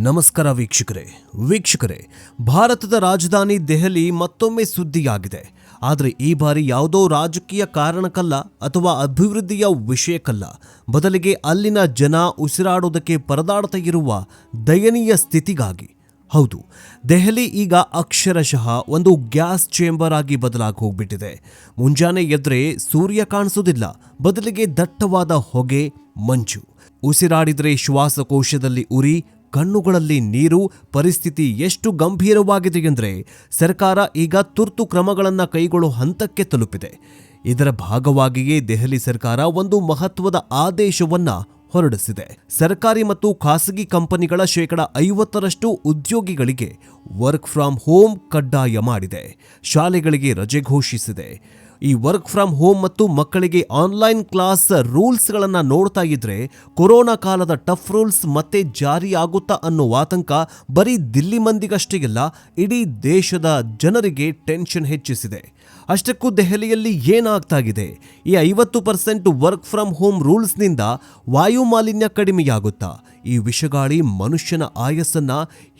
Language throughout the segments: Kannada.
ನಮಸ್ಕಾರ ವೀಕ್ಷಕರೇ ಭಾರತದ ರಾಜಧಾನಿ ದೆಹಲಿ ಮತ್ತೊಮ್ಮೆ ಸುದ್ದಿಯಾಗಿದೆ. ಆದರೆ ಈ ಬಾರಿ ಯಾವುದೋ ರಾಜಕೀಯ ಕಾರಣಕ್ಕಲ್ಲ ಅಥವಾ ಅಭಿವೃದ್ಧಿಯ ವಿಷಯಕ್ಕಲ್ಲ, ಬದಲಿಗೆ ಅಲ್ಲಿನ ಜನ ಉಸಿರಾಡೋದಕ್ಕೆ ಪರದಾಡ್ತಾ ಇರುವ ದಯನೀಯ ಸ್ಥಿತಿಗಾಗಿ. ಹೌದು, ದೆಹಲಿ ಈಗ ಅಕ್ಷರಶಃ ಒಂದು ಗ್ಯಾಸ್ ಚೇಂಬರ್ ಆಗಿ ಬದಲಾಗಿ ಹೋಗ್ಬಿಟ್ಟಿದೆ. ಮುಂಜಾನೆ ಎದ್ರೆ ಸೂರ್ಯ ಕಾಣಿಸೋದಿಲ್ಲ, ಬದಲಿಗೆ ದಟ್ಟವಾದ ಹೊಗೆ, ಮಂಜು. ಉಸಿರಾಡಿದ್ರೆ ಶ್ವಾಸಕೋಶದಲ್ಲಿ ಉರಿ, ಕಣ್ಣುಗಳಲ್ಲಿ ನೀರು. ಪರಿಸ್ಥಿತಿ ಎಷ್ಟು ಗಂಭೀರವಾಗಿದೆ ಎಂದರೆ ಸರ್ಕಾರ ಈಗ ತುರ್ತು ಕ್ರಮಗಳನ್ನು ಕೈಗೊಳ್ಳುವ ಹಂತಕ್ಕೆ ತಲುಪಿದೆ. ಇದರ ಭಾಗವಾಗಿಯೇ ದೆಹಲಿ ಸರ್ಕಾರ ಒಂದು ಮಹತ್ವದ ಆದೇಶವನ್ನ ಹೊರಡಿಸಿದೆ. ಸರ್ಕಾರಿ ಮತ್ತು ಖಾಸಗಿ ಕಂಪನಿಗಳ 50% ಉದ್ಯೋಗಿಗಳಿಗೆ ವರ್ಕ್ ಫ್ರಮ್ ಹೋಮ್ ಕಡ್ಡಾಯ ಮಾಡಿದೆ. ಶಾಲೆಗಳಿಗೆ ರಜೆ ಘೋಷಿಸಿದೆ. ಈ ವರ್ಕ್ ಫ್ರಮ್ ಹೋಮ್ ಮತ್ತು ಮಕ್ಕಳಿಗೆ ಆನ್ಲೈನ್ ಕ್ಲಾಸ್ ರೂಲ್ಸ್ಗಳನ್ನು ನೋಡ್ತಾ ಇದ್ರೆ ಕೊರೋನಾ ಕಾಲದ ಟಫ್ ರೂಲ್ಸ್ ಮತ್ತೆ ಜಾರಿ ಆಗುತ್ತಾ ಅನ್ನೋ ಆತಂಕ ಬರೀ ದಿಲ್ಲಿ ಮಂದಿಗಷ್ಟೇ ಇಲ್ಲ, ಇಡೀ ದೇಶದ ಜನರಿಗೆ ಟೆನ್ಷನ್ ಹೆಚ್ಚಿಸಿದೆ. ಅಷ್ಟಕ್ಕೂ ದೆಹಲಿಯಲ್ಲಿ ಏನಾಗ್ತಾ ಇದೆ? ಈ 50% ವರ್ಕ್ ಫ್ರಮ್ ಹೋಮ್ ರೂಲ್ಸ್ನಿಂದ ವಾಯು ಮಾಲಿನ್ಯ ಕಡಿಮೆಯಾಗುತ್ತಾ? ಈ ವಿಷಗಾಳಿ ಮನುಷ್ಯನ ಆಯಸ್ಸನ್ನ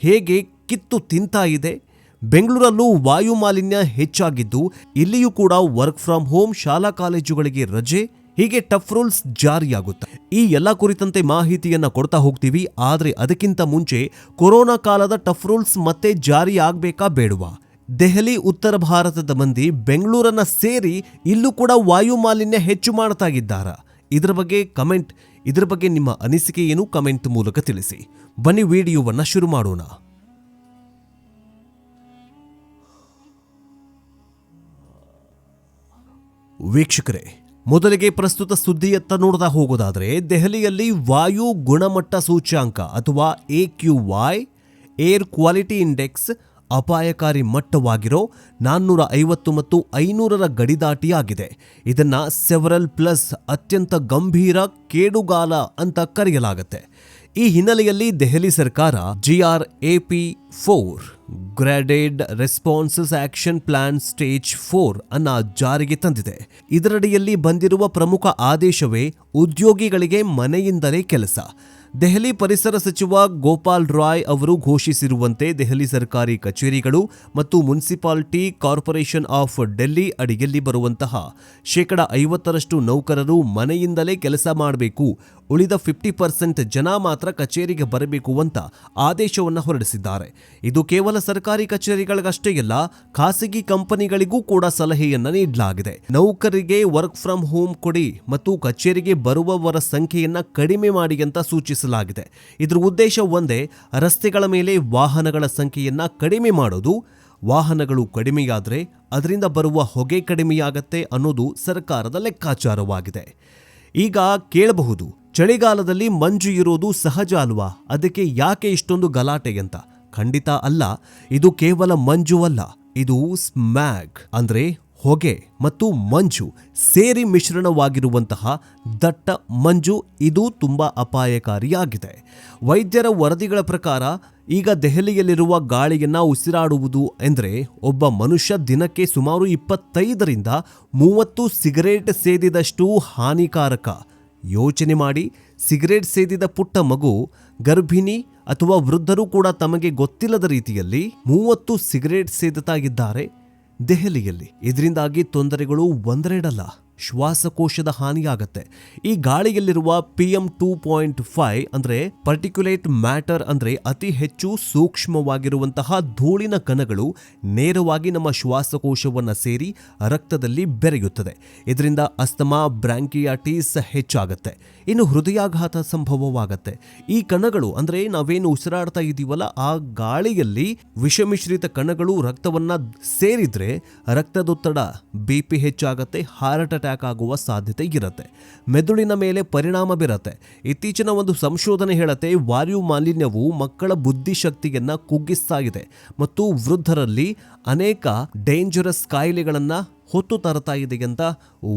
ಹೇಗೆ ಕಿತ್ತು ತಿಂತಾ ಇದೆ? ಬೆಂಗಳೂರಲ್ಲೂ ವಾಯು ಮಾಲಿನ್ಯ ಹೆಚ್ಚಾಗಿದ್ದು ಇಲ್ಲಿಯೂ ಕೂಡ ವರ್ಕ್ ಫ್ರಮ್ ಹೋಮ್, ಶಾಲಾ ಕಾಲೇಜುಗಳಿಗೆ ರಜೆ, ಹೀಗೆ ಟಫ್ ರೂಲ್ಸ್ ಜಾರಿಯಾಗುತ್ತೆ. ಈ ಎಲ್ಲ ಕುರಿತಂತೆ ಮಾಹಿತಿಯನ್ನ ಕೊಡ್ತಾ ಹೋಗ್ತೀವಿ. ಆದರೆ ಅದಕ್ಕಿಂತ ಮುಂಚೆ ಕೊರೋನಾ ಕಾಲದ ಟಫ್ ರೂಲ್ಸ್ ಮತ್ತೆ ಜಾರಿ ಆಗ್ಬೇಕಾ ಬೇಡವಾ? ದೆಹಲಿ, ಉತ್ತರ ಭಾರತದ ಮಂದಿ ಬೆಂಗಳೂರನ್ನ ಸೇರಿ ಇಲ್ಲೂ ಕೂಡ ವಾಯು ಮಾಲಿನ್ಯ ಹೆಚ್ಚು ಮಾಡ್ತಾ ಇದ್ದಾರಾ? ಇದರ ಬಗ್ಗೆ ನಿಮ್ಮ ಅನಿಸಿಕೆ ಏನು? ಕಮೆಂಟ್ ಮೂಲಕ ತಿಳಿಸಿ. ಬನ್ನಿ ವಿಡಿಯೋವನ್ನ ಶುರು ಮಾಡೋಣ. ವೀಕ್ಷಕರೇ, ಮೊದಲಿಗೆ ಪ್ರಸ್ತುತ ಸುದ್ದಿಯತ್ತ ನೋಡ್ತಾ ಹೋಗೋದಾದರೆ, ದೆಹಲಿಯಲ್ಲಿ ವಾಯು ಗುಣಮಟ್ಟ ಸೂಚ್ಯಾಂಕ ಅಥವಾ AQI ಏರ್ ಕ್ವಾಲಿಟಿ ಇಂಡೆಕ್ಸ್ ಅಪಾಯಕಾರಿ ಮಟ್ಟವಾಗಿರೋ 450 ಮತ್ತು 500ರ ಗಡಿದಾಟಿಯಾಗಿದೆ. ಇದನ್ನ ಸೆವರಲ್ ಪ್ಲಸ್, ಅತ್ಯಂತ ಗಂಭೀರ ಕೇಡುಗಾಲ ಅಂತ ಕರೆಯಲಾಗುತ್ತೆ. ಈ ಹಿನ್ನೆಲೆಯಲ್ಲಿ ದೆಹಲಿ ಸರ್ಕಾರ GRAP-4 graded responses action plan stage 4 ಅನ್ನ ಜಾರಿಗೆ ತಂದಿದೆ. ಇದರಡಿಯಲ್ಲಿ ಬಂದಿರುವ ಪ್ರಮುಖ ಆದೇಶವೇ ಉದ್ಯೋಗಿಗಳಿಗೆ ಮನೆಯಿಂದಲೇ ಕೆಲಸ. ದೆಹಲಿ ಪರಿಸರ ಸಚಿವ ಗೋಪಾಲ್ ರಾಯ್ ಅವರು ಘೋಷಿಸಿರುವಂತೆ ದೆಹಲಿ ಸರ್ಕಾರಿ ಕಚೇರಿಗಳು ಮತ್ತು ಮುನ್ಸಿಪಾಲಿಟಿ ಕಾರ್ಪೊರೇಷನ್ ಆಫ್ ಡೆಲ್ಲಿ ಅಡಿಯಲ್ಲಿ ಬರುವಂತಹ 50% ನೌಕರರು ಮನೆಯಿಂದಲೇ ಕೆಲಸ ಮಾಡಬೇಕು, ಉಳಿದ 50% ಜನ ಮಾತ್ರ ಕಚೇರಿಗೆ ಬರಬೇಕು ಅಂತ ಆದೇಶವನ್ನು ಹೊರಡಿಸಿದ್ದಾರೆ. ಇದು ಕೇವಲ ಸರ್ಕಾರಿ ಕಚೇರಿಗಳಿಗಷ್ಟೇ ಅಲ್ಲ, ಖಾಸಗಿ ಕಂಪನಿಗಳಿಗೂ ಕೂಡ ಸಲಹೆಯನ್ನ ನೀಡಲಾಗಿದೆ. ನೌಕರರಿಗೆ ವರ್ಕ್ ಫ್ರಮ್ ಹೋಮ್ ಕೊಡಿ ಮತ್ತು ಕಚೇರಿಗೆ ಬರುವವರ ಸಂಖ್ಯೆಯನ್ನ ಕಡಿಮೆ ಮಾಡಿ ಅಂತ ಸೂಚಿಸಲಾಗಿದೆ. ಇದರ ಉದ್ದೇಶ ಒಂದೇ, ರಸ್ತೆಗಳ ಮೇಲೆ ವಾಹನಗಳ ಸಂಖ್ಯೆಯನ್ನ ಕಡಿಮೆ ಮಾಡೋದು. ವಾಹನಗಳು ಕಡಿಮೆಯಾದರೆ ಅದರಿಂದ ಬರುವ ಹೊಗೆ ಕಡಿಮೆಯಾಗತ್ತೆ ಅನ್ನೋದು ಸರ್ಕಾರದ ಲೆಕ್ಕಾಚಾರವಾಗಿದೆ. ಈಗ ಕೇಳಬಹುದು, ಚಳಿಗಾಲದಲ್ಲಿ ಮಂಜು ಇರೋದು ಸಹಜ ಅಲ್ವಾ, ಅದಕ್ಕೆ ಯಾಕೆ ಇಷ್ಟೊಂದು ಗಲಾಟೆ ಅಂತ? ಖಂಡಿತ ಅಲ್ಲ. ಇದು ಕೇವಲ ಮಂಜು ಅಲ್ಲ, ಇದು ಸ್ಮ್ಯಾಗ್ ಅಂದ್ರೆ ಹೊಗೆ ಮತ್ತು ಮಂಜು ಸೇರಿ ಮಿಶ್ರಣವಾಗಿರುವಂತಹ ದಟ್ಟ ಮಂಜು. ಇದು ತುಂಬಾ ಅಪಾಯಕಾರಿಯಾಗಿದೆ. ವೈದ್ಯರ ವರದಿಗಳ ಪ್ರಕಾರ ಈಗ ದೆಹಲಿಯಲ್ಲಿರುವ ಗಾಳಿಯನ್ನ ಉಸಿರಾಡುವುದು ಎಂದರೆ ಒಬ್ಬ ಮನುಷ್ಯ ದಿನಕ್ಕೆ ಸುಮಾರು 25ರಿಂದ 30 ಸಿಗರೇಟ್ ಸೇದಿದಷ್ಟು ಹಾನಿಕಾರಕ. ಯೋಚನೆ ಮಾಡಿ, ಸಿಗರೇಟ್ ಸೇದಿದ ಪುಟ್ಟ ಮಗು, ಗರ್ಭಿಣಿ ಅಥವಾ ವೃದ್ಧರು ಕೂಡ ತಮಗೆ ಗೊತ್ತಿಲ್ಲದ ರೀತಿಯಲ್ಲಿ 30 ಸಿಗರೇಟ್ ಸೇದುತ್ತಾ ಇದ್ದಾರೆ ದೆಹಲಿಯಲ್ಲಿ. ಇದರಿಂದಾಗಿ ತೊಂದರೆಗಳು ಒಂದೆರಡಲ್ಲ, ಶ್ವಾಸಕೋಶದ ಹಾನಿಯಾಗತ್ತೆ. ಈ ಗಾಳಿಯಲ್ಲಿರುವ PM2.5 ಅಂದ್ರೆ ಪರ್ಟಿಕ್ಯುಲೇಟ್ ಮ್ಯಾಟರ್ ಅಂದ್ರೆ ಅತಿ ಹೆಚ್ಚು ಸೂಕ್ಷ್ಮವಾಗಿರುವಂತಹ ಧೂಳಿನ ಕಣಗಳು ನೇರವಾಗಿ ನಮ್ಮ ಶ್ವಾಸಕೋಶವನ್ನು ಸೇರಿ ರಕ್ತದಲ್ಲಿ ಬೆರೆಯುತ್ತದೆ. ಇದರಿಂದ ಅಸ್ತಮಾ, ಬ್ರಾಂಕಿಯಾಟಿಸ್ ಹೆಚ್ಚಾಗತ್ತೆ. ಇನ್ನು ಹೃದಯಾಘಾತ ಸಂಭವವಾಗತ್ತೆ. ಈ ಕಣಗಳು ಅಂದ್ರೆ ನಾವೇನು ಉಸಿರಾಡ್ತಾ ಇದೀವಲ್ಲ, ಆ ಗಾಳಿಯಲ್ಲಿ ವಿಷಮಿಶ್ರಿತ ಕಣಗಳು ರಕ್ತವನ್ನ ಸೇರಿದ್ರೆ ರಕ್ತದೊತ್ತಡ, BP ಹೆಚ್ಚಾಗತ್ತೆ, ಹಾರ್ಟ್ ಅಟ್ಯಾಕ್ ಆಗುವ ಸಾಧ್ಯತೆ ಇರುತ್ತೆ. ಮೆದುಳಿನ ಮೇಲೆ ಪರಿಣಾಮ ಬೀರುತ್ತೆ. ಇತ್ತೀಚಿನ ಒಂದು ಸಂಶೋಧನೆ ಹೇಳುತ್ತೆ, ವಾಯು ಮಾಲಿನ್ಯವು ಮಕ್ಕಳ ಬುದ್ಧಿಶಕ್ತಿಯನ್ನ ಕುಗ್ಗಿಸ್ತಾ ಇದೆ ಮತ್ತು ವೃದ್ಧರಲ್ಲಿ ಅನೇಕ ಡೇಂಜರಸ್ ಕಾಯಿಲೆಗಳನ್ನ ಹೊತ್ತು ತರ್ತಾ ಇದೆ ಅಂತ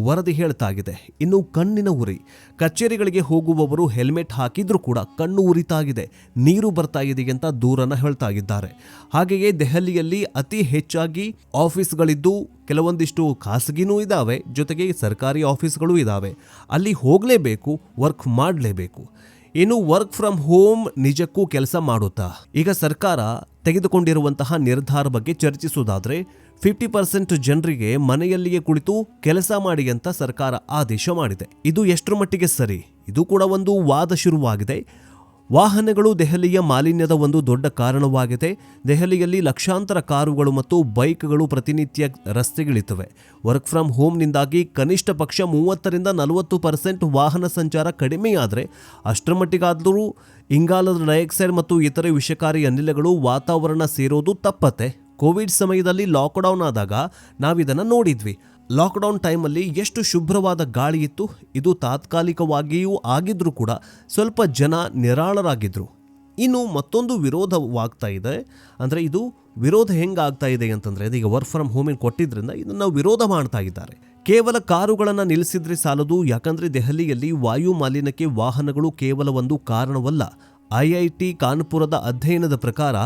ವರದಿ ಹೇಳ್ತಾ ಇದೆ. ಇನ್ನು ಕಣ್ಣಿನ ಉರಿ, ಕಚೇರಿಗಳಿಗೆ ಹೋಗುವವರು ಹೆಲ್ಮೆಟ್ ಹಾಕಿದ್ರೂ ಕೂಡ ಕಣ್ಣು ಉರಿತಾ ಇದೆ, ನೀರು ಬರ್ತಾ ಇದೆ ಅಂತ ದೂರನ್ನ ಹೇಳ್ತಾ ಇದ್ದಾರೆ. ಹಾಗೆಯೇ ದೆಹಲಿಯಲ್ಲಿ ಅತಿ ಹೆಚ್ಚಾಗಿ ಆಫೀಸ್ಗಳಿದ್ದು ಕೆಲವೊಂದಿಷ್ಟು ಖಾಸಗಿನೂ ಇದ್ದಾವೆ, ಜೊತೆಗೆ ಸರ್ಕಾರಿ ಆಫೀಸ್ಗಳು ಇದ್ದಾವೆ. ಅಲ್ಲಿ ಹೋಗಲೇಬೇಕು, ವರ್ಕ್ ಮಾಡಲೇಬೇಕು. ಇನ್ನು ವರ್ಕ್ ಫ್ರಮ್ ಹೋಮ್ ನಿಜಕ್ಕೂ ಕೆಲಸ ಮಾಡುತ್ತಾ? ಈಗ ಸರ್ಕಾರ ತೆಗೆದುಕೊಂಡಿರುವಂತಹ ನಿರ್ಧಾರ ಬಗ್ಗೆ ಚರ್ಚಿಸುವುದಾದ್ರೆ 50% ಜನರಿಗೆ ಮನೆಯಲ್ಲಿಯೇ ಕುಳಿತು ಕೆಲಸ ಮಾಡಿ ಅಂತ ಸರ್ಕಾರ ಆದೇಶ ಮಾಡಿದೆ. ಇದು ಎಷ್ಟರ ಮಟ್ಟಿಗೆ ಸರಿ? ಇದು ಕೂಡ ಒಂದು ವಾದ ಶುರುವಾಗಿದೆ. ವಾಹನಗಳು ದೆಹಲಿಯ ಮಾಲಿನ್ಯದ ಒಂದು ದೊಡ್ಡ ಕಾರಣವಾಗಿದೆ. ದೆಹಲಿಯಲ್ಲಿ ಲಕ್ಷಾಂತರ ಕಾರುಗಳು ಮತ್ತು ಬೈಕ್ಗಳು ಪ್ರತಿನಿತ್ಯ ರಸ್ತೆಗಿಳಿತವೆ. ವರ್ಕ್ ಫ್ರಮ್ ಹೋಮ್ನಿಂದಾಗಿ ಕನಿಷ್ಠ ಪಕ್ಷ 30-40% ವಾಹನ ಸಂಚಾರ ಕಡಿಮೆಯಾದರೆ ಅಷ್ಟರ ಮಟ್ಟಿಗಾದರೂ ಇಂಗಾಲದ ಡೈಆಕ್ಸೈಡ್ ಮತ್ತು ಇತರೆ ವಿಷಕಾರಿ ಅನಿಲಗಳು ವಾತಾವರಣ ಸೇರೋದು ತಪ್ಪತ್ತೆ. ಕೋವಿಡ್ ಸಮಯದಲ್ಲಿ ಲಾಕ್ಡೌನ್ ಆದಾಗ ನಾವಿದನ್ನು ನೋಡಿದ್ವಿ. ಲಾಕ್ಡೌನ್ ಟೈಮಲ್ಲಿ ಎಷ್ಟು ಶುಭ್ರವಾದ ಗಾಳಿ ಇತ್ತು. ಇದು ತಾತ್ಕಾಲಿಕವಾಗಿಯೂ ಆಗಿದ್ರೂ ಕೂಡ ಸ್ವಲ್ಪ ಜನ ನಿರಾಳರಾಗಿದ್ದರು. ಇನ್ನು ಮತ್ತೊಂದು ವಿರೋಧವಾಗ್ತಾ ಇದೆ. ಅಂದರೆ ಇದು ವಿರೋಧ ಹೆಂಗಾಗ್ತಾ ಇದೆ ಅಂತಂದರೆ, ಈಗ ವರ್ಕ್ ಫ್ರಮ್ ಹೋಮಿಗೆ ಕೊಟ್ಟಿದ್ದರಿಂದ ಇದನ್ನು ವಿರೋಧ ಮಾಡ್ತಾ ಇದ್ದಾರೆ. ಕೇವಲ ಕಾರುಗಳನ್ನು ನಿಲ್ಲಿಸಿದ್ರೆ ಸಾಲದು. ಯಾಕಂದರೆ ದೆಹಲಿಯಲ್ಲಿ ವಾಯು ಮಾಲಿನ್ಯಕ್ಕೆ ವಾಹನಗಳು ಕೇವಲ ಒಂದು ಕಾರಣವಲ್ಲ. IIT ಕಾನ್ಪುರದ ಅಧ್ಯಯನದ ಪ್ರಕಾರ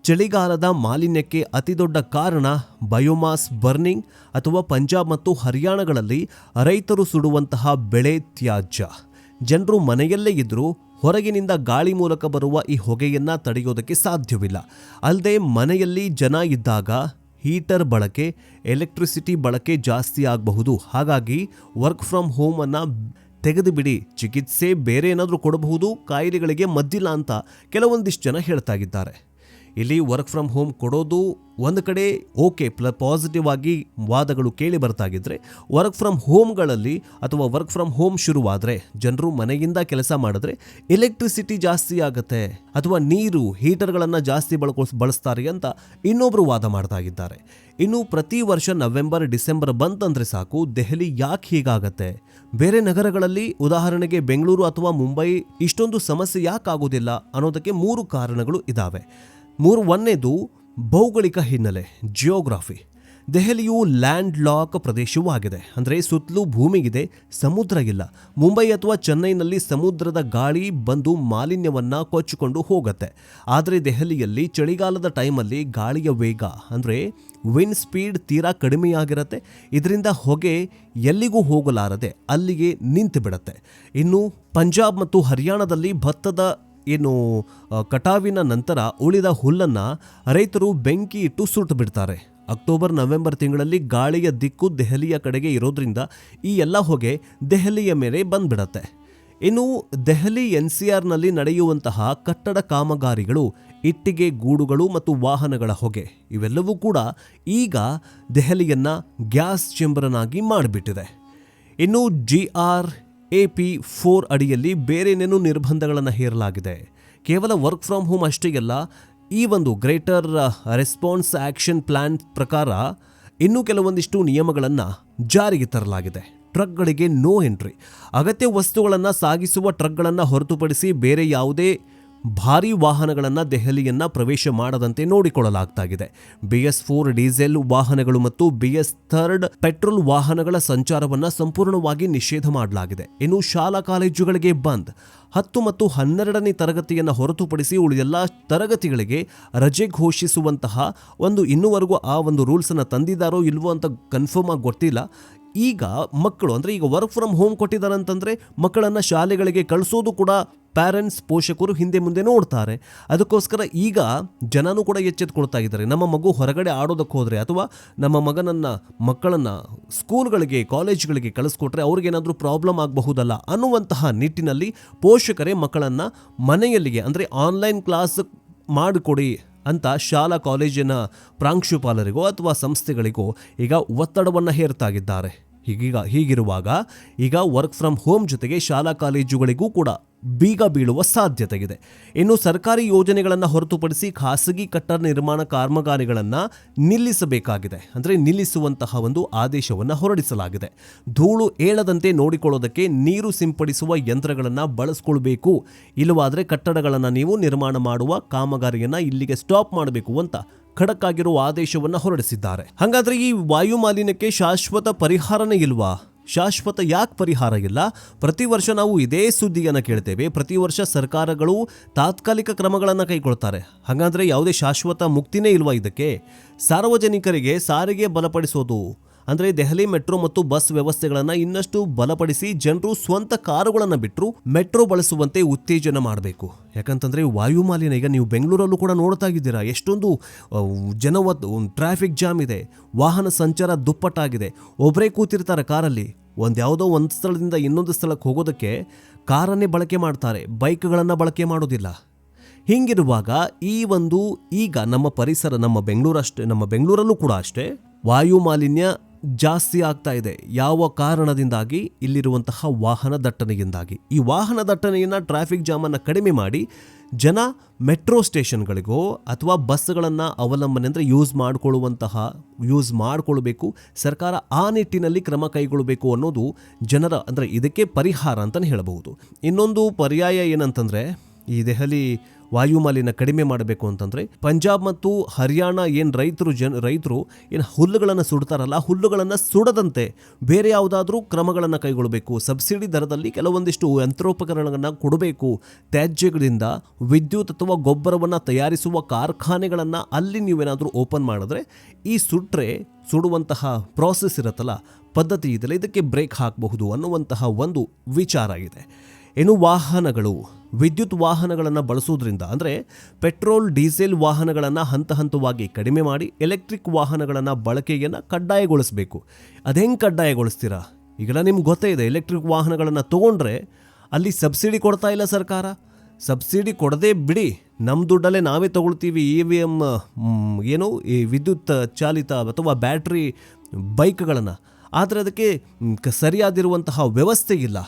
ಚಳಿಗಾಲದ ಮಾಲಿನ್ಯಕ್ಕೆ ಅತಿದೊಡ್ಡ ಕಾರಣ ಬಯೋಮಾಸ್ ಬರ್ನಿಂಗ್ ಅಥವಾ ಪಂಜಾಬ್ ಮತ್ತು ಹರಿಯಾಣಗಳಲ್ಲಿ ರೈತರು ಸುಡುವಂತಹ ಬೆಳೆ ತ್ಯಾಜ್ಯ. ಜನರು ಮನೆಯಲ್ಲೇ ಇದ್ದರೂ ಹೊರಗಿನಿಂದ ಗಾಳಿ ಮೂಲಕ ಬರುವ ಈ ಹೊಗೆಯನ್ನು ತಡೆಯೋದಕ್ಕೆ ಸಾಧ್ಯವಿಲ್ಲ. ಅಲ್ಲದೆ ಮನೆಯಲ್ಲಿ ಜನ ಇದ್ದಾಗ ಹೀಟರ್ ಬಳಕೆ, ಎಲೆಕ್ಟ್ರಿಸಿಟಿ ಬಳಕೆ ಜಾಸ್ತಿ ಆಗಬಹುದು. ಹಾಗಾಗಿ ವರ್ಕ್ ಫ್ರಮ್ ಹೋಮನ್ನು ತೆಗೆದು ಬಿಡಿ, ಚಿಕಿತ್ಸೆ ಬೇರೆ ಏನಾದರೂ ಕೊಡಬಹುದು, ಕಾಯಿಲೆಗಳಿಗೆ ಮದ್ದಿಲ್ಲ ಅಂತ ಕೆಲವೊಂದಿಷ್ಟು ಜನ ಹೇಳ್ತಾ ಇದ್ದಾರೆ. ಇಲ್ಲಿ ವರ್ಕ್ ಫ್ರಮ್ ಹೋಮ್ ಕೊಡೋದು ಒಂದು ಕಡೆ ಓಕೆ, ಪಾಸಿಟಿವ್ ಆಗಿ ವಾದಗಳು ಕೇಳಿ ಬರ್ತಾಗಿದ್ರೆ, ವರ್ಕ್ ಫ್ರಮ್ ಹೋಮ್ಗಳಲ್ಲಿ ಅಥವಾ ವರ್ಕ್ ಫ್ರಮ್ ಹೋಮ್ ಶುರುವಾದರೆ ಜನರು ಮನೆಯಿಂದ ಕೆಲಸ ಮಾಡಿದ್ರೆ ಎಲೆಕ್ಟ್ರಿಸಿಟಿ ಜಾಸ್ತಿ ಆಗುತ್ತೆ ಅಥವಾ ನೀರು ಹೀಟರ್ಗಳನ್ನು ಜಾಸ್ತಿ ಬಳಸ್ತಾರೆ ಅಂತ ಇನ್ನೊಬ್ಬರು ವಾದ ಮಾಡ್ತಾ ಇದ್ದಾರೆ. ಇನ್ನು ಪ್ರತಿ ವರ್ಷ ನವೆಂಬರ್ ಡಿಸೆಂಬರ್ ಬಂತಂದ್ರೆ ಸಾಕು, ದೆಹಲಿ ಯಾಕೆ ಹೀಗಾಗತ್ತೆ? ಬೇರೆ ನಗರಗಳಲ್ಲಿ ಉದಾಹರಣೆಗೆ ಬೆಂಗಳೂರು ಅಥವಾ ಮುಂಬೈ ಇಷ್ಟೊಂದು ಸಮಸ್ಯೆ ಯಾಕೆ ಆಗೋದಿಲ್ಲ ಅನ್ನೋದಕ್ಕೆ 3 ಕಾರಣಗಳು ಇದ್ದಾವೆ. ಒಂದನೇದು ಭೌಗೋಳಿಕ ಹಿನ್ನೆಲೆ, ಜಿಯೋಗ್ರಫಿ. ದೆಹಲಿಯು ಲ್ಯಾಂಡ್ ಲಾಕ್ ಪ್ರದೇಶವಾಗಿದೆ. ಅಂದರೆ ಸುತ್ತಲೂ ಭೂಮಿಗಿದೆ, ಸಮುದ್ರ ಇಲ್ಲ. ಮುಂಬೈ ಅಥವಾ ಚೆನ್ನೈನಲ್ಲಿ ಸಮುದ್ರದ ಗಾಳಿ ಬಂದು ಮಾಲಿನ್ಯವನ್ನು ಕೊಚ್ಚಿಕೊಂಡು ಹೋಗುತ್ತೆ. ಆದರೆ ದೆಹಲಿಯಲ್ಲಿ ಚಳಿಗಾಲದ ಟೈಮಲ್ಲಿ ಗಾಳಿಯ ವೇಗ ಅಂದರೆ ವಿಂಡ್ ಸ್ಪೀಡ್ ತೀರಾ ಕಡಿಮೆಯಾಗಿರುತ್ತೆ. ಇದರಿಂದ ಹೊಗೆ ಎಲ್ಲಿಗೂ ಹೋಗಲಾರದೆ ಅಲ್ಲಿಗೆ ನಿಂತು ಬಿಡುತ್ತೆ. ಇನ್ನು ಪಂಜಾಬ್ ಮತ್ತು ಹರಿಯಾಣದಲ್ಲಿ ಭತ್ತದ ಕಟಾವಿನ ನಂತರ ಉಳಿದ ಹುಲ್ಲನ್ನು ರೈತರು ಬೆಂಕಿ ಇಟ್ಟು ಸುಟ್ಟು ಬಿಡ್ತಾರೆ. ಅಕ್ಟೋಬರ್ ನವೆಂಬರ್ ತಿಂಗಳಲ್ಲಿ ಗಾಳಿಯ ದಿಕ್ಕು ದೆಹಲಿಯ ಕಡೆಗೆ ಇರೋದ್ರಿಂದ ಈ ಎಲ್ಲ ಹೊಗೆ ದೆಹಲಿಯ ಮೇಲೆ ಬಂದ್ಬಿಡತ್ತೆ. ಇನ್ನು ದೆಹಲಿ NCRನಲ್ಲಿ ನಡೆಯುವಂತಹ ಕಟ್ಟಡ ಕಾಮಗಾರಿಗಳು, ಇಟ್ಟಿಗೆ ಗೂಡುಗಳು ಮತ್ತು ವಾಹನಗಳ ಹೊಗೆ ಇವೆಲ್ಲವೂ ಕೂಡ ಈಗ ದೆಹಲಿಯನ್ನು ಗ್ಯಾಸ್ ಚೇಂಬರನ್ನಾಗಿ ಮಾಡಿಬಿಟ್ಟಿದೆ. ಇನ್ನು GRAP4 ಅಡಿಯಲ್ಲಿ ಬೇರೇನೇನು ನಿರ್ಬಂಧಗಳನ್ನು ಹೇರಲಾಗಿದೆ. ಕೇವಲ ವರ್ಕ್ ಫ್ರಮ್ ಹೋಮ್ ಅಷ್ಟೇ ಅಲ್ಲ, ಈ ಒಂದು ಗ್ರೇಟರ್ ರೆಸ್ಪಾನ್ಸ್ ಆಕ್ಷನ್ ಪ್ಲಾನ್ ಪ್ರಕಾರ ಇನ್ನೂ ಕೆಲವೊಂದಿಷ್ಟು ನಿಯಮಗಳನ್ನು ಜಾರಿಗೆ ತರಲಾಗಿದೆ. ಟ್ರಕ್ಗಳಿಗೆ ನೋ ಎಂಟ್ರಿ. ಅಗತ್ಯ ವಸ್ತುಗಳನ್ನು ಸಾಗಿಸುವ ಟ್ರಕ್ಗಳನ್ನು ಹೊರತುಪಡಿಸಿ ಬೇರೆ ಯಾವುದೇ ಭಾರೀ ವಾಹನಗಳನ್ನು ದೆಹಲಿಯನ್ನು ಪ್ರವೇಶ ಮಾಡದಂತೆ ನೋಡಿಕೊಳ್ಳಲಾಗ್ತಾಗಿದೆ. BS4 ಡೀಸೆಲ್ ವಾಹನಗಳು ಮತ್ತು BS3 ಪೆಟ್ರೋಲ್ ವಾಹನಗಳ ಸಂಚಾರವನ್ನು ಸಂಪೂರ್ಣವಾಗಿ ನಿಷೇಧ ಮಾಡಲಾಗಿದೆ. ಇನ್ನು ಶಾಲಾ ಕಾಲೇಜುಗಳಿಗೆ ಬಂದ್. 10 ಮತ್ತು 12ನೇ ತರಗತಿಯನ್ನು ಹೊರತುಪಡಿಸಿ ಉಳಿದೆಲ್ಲ ತರಗತಿಗಳಿಗೆ ರಜೆ ಘೋಷಿಸುವಂತಹ ಇನ್ನೂವರೆಗೂ ಆ ಒಂದು ರೂಲ್ಸನ್ನು ತಂದಿದ್ದಾರೋ ಇಲ್ವೋ ಅಂತ ಕನ್ಫರ್ಮ್ ಆಗಿ ಗೊತ್ತಿಲ್ಲ. ಈಗ ಮಕ್ಕಳು ಅಂದರೆ ಈಗ ವರ್ಕ್ ಫ್ರಮ್ ಹೋಮ್ ಕೊಟ್ಟಿದ್ದಾರೆ ಅಂತಂದರೆ ಮಕ್ಕಳನ್ನು ಶಾಲೆಗಳಿಗೆ ಕಳಿಸೋದು ಕೂಡ ಪ್ಯಾರೆಂಟ್ಸ್, ಪೋಷಕರು ಹಿಂದೆ ಮುಂದೆ ನೋಡ್ತಾರೆ. ಅದಕ್ಕೋಸ್ಕರ ಈಗ ಜನನೂ ಕೂಡ ಎಚ್ಚೆತ್ತುಕೊಳ್ತಾ ಇದ್ದಾರೆ. ನಮ್ಮ ಮಗು ಹೊರಗಡೆ ಆಡೋದಕ್ಕೆ ಹೋದರೆ ಅಥವಾ ನಮ್ಮ ಮಕ್ಕಳನ್ನು ಸ್ಕೂಲ್ಗಳಿಗೆ, ಕಾಲೇಜ್ಗಳಿಗೆ ಕಳಿಸ್ಕೊಟ್ರೆ ಅವ್ರಿಗೇನಾದರೂ ಪ್ರಾಬ್ಲಮ್ ಆಗಬಹುದಲ್ಲ ಅನ್ನುವಂತಹ ನಿಟ್ಟಿನಲ್ಲಿ ಪೋಷಕರೇ ಮಕ್ಕಳನ್ನು ಮನೆಯಲ್ಲಿಗೆ ಅಂದರೆ ಆನ್ಲೈನ್ ಕ್ಲಾಸ್ ಮಾಡಿಕೊಡಿ ಅಂತ ಶಾಲಾ ಕಾಲೇಜಿನ ಪ್ರಾಂಶುಪಾಲರಿಗೋ ಅಥವಾ ಸಂಸ್ಥೆಗಳಿಗೋ ಈಗ ಒತ್ತಡವನ್ನು ಹೇರ್ತಾಗಿದ್ದಾರೆ. ಹೀಗಿರುವಾಗ ಈಗ ವರ್ಕ್ ಫ್ರಮ್ ಹೋಮ್ ಜೊತೆಗೆ ಶಾಲಾ ಕಾಲೇಜುಗಳಿಗೂ ಕೂಡ ಬೀಗ ಬೀಳುವ ಸಾಧ್ಯತೆ ಇದೆ. ಇನ್ನು ಸರ್ಕಾರಿ ಯೋಜನೆಗಳನ್ನು ಹೊರತುಪಡಿಸಿ ಖಾಸಗಿ ಕಟ್ಟಡ ನಿರ್ಮಾಣ ಕಾಮಗಾರಿಗಳನ್ನು ನಿಲ್ಲಿಸಬೇಕಾಗಿದೆ. ಅಂದರೆ ನಿಲ್ಲಿಸುವಂತಹ ಒಂದು ಆದೇಶವನ್ನು ಹೊರಡಿಸಲಾಗಿದೆ. ಧೂಳು ಏಳದಂತೆ ನೋಡಿಕೊಳ್ಳೋದಕ್ಕೆ ನೀರು ಸಿಂಪಡಿಸುವ ಯಂತ್ರಗಳನ್ನು ಬಳಸ್ಕೊಳ್ಬೇಕು. ಇಲ್ಲವಾದರೆ ಕಟ್ಟಡಗಳನ್ನು ನೀವು ನಿರ್ಮಾಣ ಮಾಡುವ ಕಾಮಗಾರಿಯನ್ನು ಇಲ್ಲಿಗೆ ಸ್ಟಾಪ್ ಮಾಡಬೇಕು ಅಂತ ಖಡಕ್ ಆಗಿರುವ ಆದೇಶವನ್ನು ಹೊರಡಿಸಿದ್ದಾರೆ. ಹಾಗಾದ್ರೆ ಈ ವಾಯು ಮಾಲಿನ್ಯಕ್ಕೆ ಶಾಶ್ವತ ಪರಿಹಾರನೇ ಇಲ್ವಾ? ಶಾಶ್ವತ ಯಾಕೆ ಪರಿಹಾರ ಇಲ್ಲ? ಪ್ರತಿ ವರ್ಷ ನಾವು ಇದೇ ಸುದ್ದಿಯನ್ನು ಕೇಳ್ತೇವೆ. ಪ್ರತಿ ವರ್ಷ ಸರ್ಕಾರಗಳು ತಾತ್ಕಾಲಿಕ ಕ್ರಮಗಳನ್ನು ಕೈಗೊಳ್ತಾರೆ. ಹಾಗಾದರೆ ಯಾವುದೇ ಶಾಶ್ವತ ಮುಕ್ತಿನೇ ಇಲ್ವಾ ಇದಕ್ಕೆ? ಸಾರ್ವಜನಿಕರಿಗೆ ಸಾರಿಗೆ ಬಲಪಡಿಸೋದು ಅಂದರೆ ದೆಹಲಿ ಮೆಟ್ರೋ ಮತ್ತು ಬಸ್ ವ್ಯವಸ್ಥೆಗಳನ್ನು ಇನ್ನಷ್ಟು ಬಲಪಡಿಸಿ ಜನರು ಸ್ವಂತ ಕಾರುಗಳನ್ನು ಬಿಟ್ಟರು ಮೆಟ್ರೋ ಬಳಸುವಂತೆ ಉತ್ತೇಜನ ಮಾಡಬೇಕು. ಯಾಕಂತಂದರೆ ವಾಯು ಮಾಲಿನ್ಯ ಈಗ ನೀವು ಬೆಂಗಳೂರಲ್ಲೂ ಕೂಡ ನೋಡ್ತಾ ಇದ್ದೀರಾ, ಎಷ್ಟೊಂದು ಟ್ರಾಫಿಕ್ ಜಾಮ್ ಇದೆ, ವಾಹನ ಸಂಚಾರ ದುಪ್ಪಟ್ಟಾಗಿದೆ. ಒಬ್ಬರೇ ಕೂತಿರ್ತಾರೆ ಕಾರಲ್ಲಿ, ಯಾವುದೋ ಒಂದು ಸ್ಥಳದಿಂದ ಇನ್ನೊಂದು ಸ್ಥಳಕ್ಕೆ ಹೋಗೋದಕ್ಕೆ ಕಾರನ್ನೇ ಬಳಕೆ ಮಾಡ್ತಾರೆ, ಬೈಕ್ಗಳನ್ನು ಬಳಕೆ ಮಾಡೋದಿಲ್ಲ. ಹೀಗಿರುವಾಗ ಈಗ ನಮ್ಮ ಪರಿಸರ ನಮ್ಮ ಬೆಂಗಳೂರಲ್ಲೂ ಕೂಡ ಅಷ್ಟೇ ವಾಯು ಮಾಲಿನ್ಯ ಜಾಸ್ತಿ ಆಗ್ತಾ ಇದೆ. ಯಾವ ಕಾರಣದಿಂದಾಗಿ? ಇಲ್ಲಿರುವಂತಹ ವಾಹನ ದಟ್ಟಣೆಯಿಂದಾಗಿ. ಈ ವಾಹನ ದಟ್ಟಣೆಯನ್ನು ಟ್ರಾಫಿಕ್ ಜಾಮನ್ನು ಕಡಿಮೆ ಮಾಡಿ ಜನ ಮೆಟ್ರೋ ಸ್ಟೇಷನ್ಗಳಿಗೋ ಅಥವಾ ಬಸ್ಗಳನ್ನು ಅವಲಂಬನೆ ಅಂದರೆ ಯೂಸ್ ಮಾಡಿಕೊಳ್ಬೇಕು. ಸರ್ಕಾರ ಆ ನಿಟ್ಟಿನಲ್ಲಿ ಕ್ರಮ ಕೈಗೊಳ್ಳಬೇಕು ಅನ್ನೋದು ಜನರ ಅಂದರೆ ಇದಕ್ಕೆ ಪರಿಹಾರ ಅಂತಲೇ ಹೇಳಬಹುದು. ಇನ್ನೊಂದು ಪರ್ಯಾಯ ಏನಂತಂದರೆ ಈ ದೆಹಲಿ ವಾಯು ಮಾಲಿನ್ಯ ಕಡಿಮೆ ಮಾಡಬೇಕು ಅಂತಂದರೆ ಪಂಜಾಬ್ ಮತ್ತು ಹರಿಯಾಣ ಏನು ರೈತರು ಏನು ಹುಲ್ಲುಗಳನ್ನು ಸುಡ್ತಾರಲ್ಲ, ಹುಲ್ಲುಗಳನ್ನು ಸುಡದಂತೆ ಬೇರೆ ಯಾವುದಾದ್ರೂ ಕ್ರಮಗಳನ್ನು ಕೈಗೊಳ್ಳಬೇಕು. ಸಬ್ಸಿಡಿ ದರದಲ್ಲಿ ಕೆಲವೊಂದಿಷ್ಟು ಯಂತ್ರೋಪಕರಣಗಳನ್ನು ಕೊಡಬೇಕು. ತ್ಯಾಜ್ಯಗಳಿಂದ ವಿದ್ಯುತ್ ಅಥವಾ ಗೊಬ್ಬರವನ್ನು ತಯಾರಿಸುವ ಕಾರ್ಖಾನೆಗಳನ್ನು ಅಲ್ಲಿ ನೀವೇನಾದರೂ ಓಪನ್ ಮಾಡಿದ್ರೆ ಈ ಸುಡುವಂತಹ ಪ್ರಾಸೆಸ್ ಇರುತ್ತಲ್ಲ, ಪದ್ಧತಿ ಇದೆಯಲ್ಲ, ಇದಕ್ಕೆ ಬ್ರೇಕ್ ಹಾಕಬಹುದು ಅನ್ನುವಂತಹ ಒಂದು ವಿಚಾರ ಇದೆ. ಇನ್ನು ವಿದ್ಯುತ್ ವಾಹನಗಳನ್ನು ಬಳಸೋದ್ರಿಂದ ಅಂದರೆ ಪೆಟ್ರೋಲ್ ಡೀಸೆಲ್ ವಾಹನಗಳನ್ನು ಹಂತವಾಗಿ ಕಡಿಮೆ ಮಾಡಿ ಎಲೆಕ್ಟ್ರಿಕ್ ವಾಹನಗಳನ್ನು ಬಳಕೆಯನ್ನು ಕಡ್ಡಾಯಗೊಳಿಸಬೇಕು. ಅದು ಹೆಂಗೆ ಕಡ್ಡಾಯಗೊಳಿಸ್ತೀರಾ? ಈಗೆಲ್ಲ ನಿಮ್ಗೆ ಗೊತ್ತೇ ಇದೆ, ಎಲೆಕ್ಟ್ರಿಕ್ ವಾಹನಗಳನ್ನು ತೊಗೊಂಡ್ರೆ ಅಲ್ಲಿ ಸಬ್ಸಿಡಿ ಕೊಡ್ತಾ ಇಲ್ಲ ಸರ್ಕಾರ. ಸಬ್ಸಿಡಿ ಕೊಡದೇ ಬಿಡಿ, ನಮ್ಮ ದುಡ್ಡಲ್ಲೇ ನಾವೇ ತೊಗೊಳ್ತೀವಿ EVM ಈ ವಿದ್ಯುತ್ ಚಾಲಿತ ಅಥವಾ ಬ್ಯಾಟ್ರಿ ಬೈಕ್ಗಳನ್ನು. ಆದರೆ ಅದಕ್ಕೆ ಸರಿಯಾದಿರುವಂತಹ ವ್ಯವಸ್ಥೆ ಇಲ್ಲ.